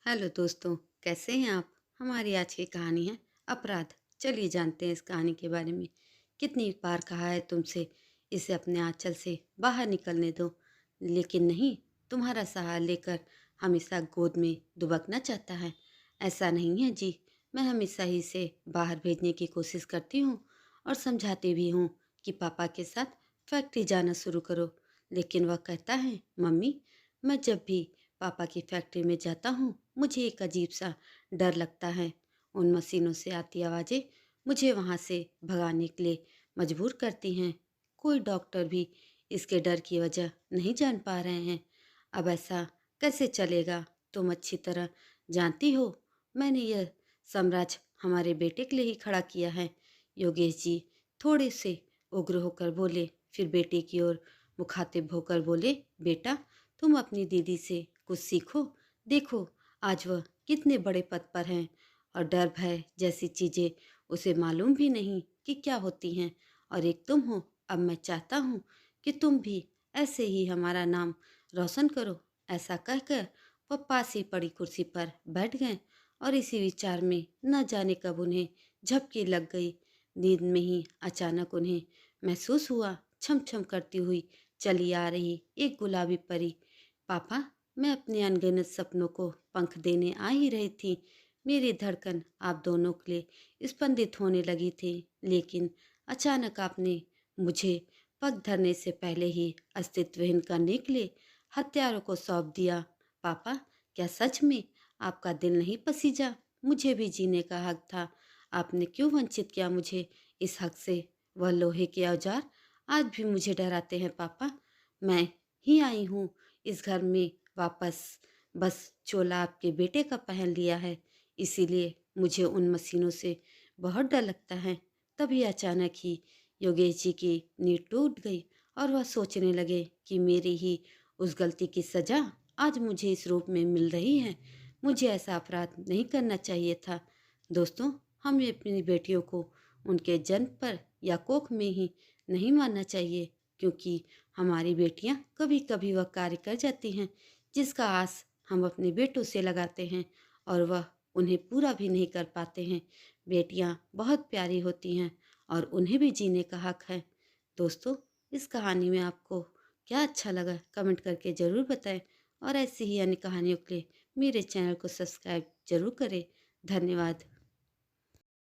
Hello दोस्तों, कैसे हैं आप? हमारी आज की कहानी है अपराध। चलिए जानते हैं इस कहानी के बारे में। कितनी बार कहा है तुमसे इसे अपने आंचल से बाहर निकलने दो, लेकिन नहीं, तुम्हारा सहारा लेकर हमेशा गोद में दुबकना चाहता है। ऐसा नहीं है जी, मैं हमेशा ही इसे बाहर भेजने की कोशिश करती हूँ और समझाती भी हूँ कि पापा के साथ फैक्ट्री जाना शुरू करो, लेकिन वह कहता है, मम्मी, मैं जब भी पापा की फैक्ट्री में जाता हूँ मुझे एक अजीब सा डर लगता है। उन मशीनों से आती आवाज़ें मुझे वहाँ से भगाने के लिए मजबूर करती हैं। कोई डॉक्टर भी इसके डर की वजह नहीं जान पा रहे हैं। अब ऐसा कैसे चलेगा? तुम अच्छी तरह जानती हो मैंने यह साम्राज्य हमारे बेटे के लिए ही खड़ा किया है। योगेश जी थोड़े से उग्र होकर बोले, फिर बेटे की ओर मुखातिब होकर बोले, बेटा, तुम अपनी दीदी से कुछ सीखो। देखो आज वह कितने बड़े पद पर हैं और डर भय जैसी चीजें उसे मालूम भी नहीं कि क्या होती हैं। और एक तुम हो, अब मैं चाहता हूँ कि तुम भी ऐसे ही हमारा नाम रोशन करो। ऐसा कहकर वह पास ही पड़ी कुर्सी पर बैठ गए और इसी विचार में न जाने कब उन्हें झपकी लग गई। नींद में ही अचानक उन्हें महसूस हुआ छम छम करती हुई चली आ रही एक गुलाबी परी। पापा, मैं अपने अनगिनत सपनों को पंख देने आ ही रही थी। मेरी धड़कन आप दोनों के लिए स्पंदित होने लगी थी, लेकिन अचानक आपने मुझे पग धरने से पहले ही अस्तित्वहीन करने के लिए हत्यारों को सौंप दिया। पापा, क्या सच में आपका दिल नहीं पसीजा? मुझे भी जीने का हक था। आपने क्यों वंचित किया मुझे इस हक से? वह लोहे के औजार आज भी मुझे डराते हैं पापा। मैं ही आई हूँ इस घर में वापस, बस चोला आपके बेटे का पहन लिया है, इसीलिए मुझे उन मशीनों से बहुत डर लगता है। तभी अचानक ही योगेश जी की नींद टूट गई और वह सोचने लगे कि मेरी ही उस गलती की सजा आज मुझे इस रूप में मिल रही है। मुझे ऐसा अपराध नहीं करना चाहिए था। दोस्तों, हमें अपनी बेटियों को उनके जन्म पर या कोख में ही नहीं मानना चाहिए, क्योंकि हमारी बेटियां कभी कभी वह कार्य कर जाती हैं जिसका आस हम अपने बेटों से लगाते हैं और वह उन्हें पूरा भी नहीं कर पाते हैं। बेटियां बहुत प्यारी होती हैं और उन्हें भी जीने का हक है। दोस्तों, इस कहानी में आपको क्या अच्छा लगा कमेंट करके ज़रूर बताएं और ऐसी ही अन्य कहानियों के लिए मेरे चैनल को सब्सक्राइब जरूर करें। धन्यवाद।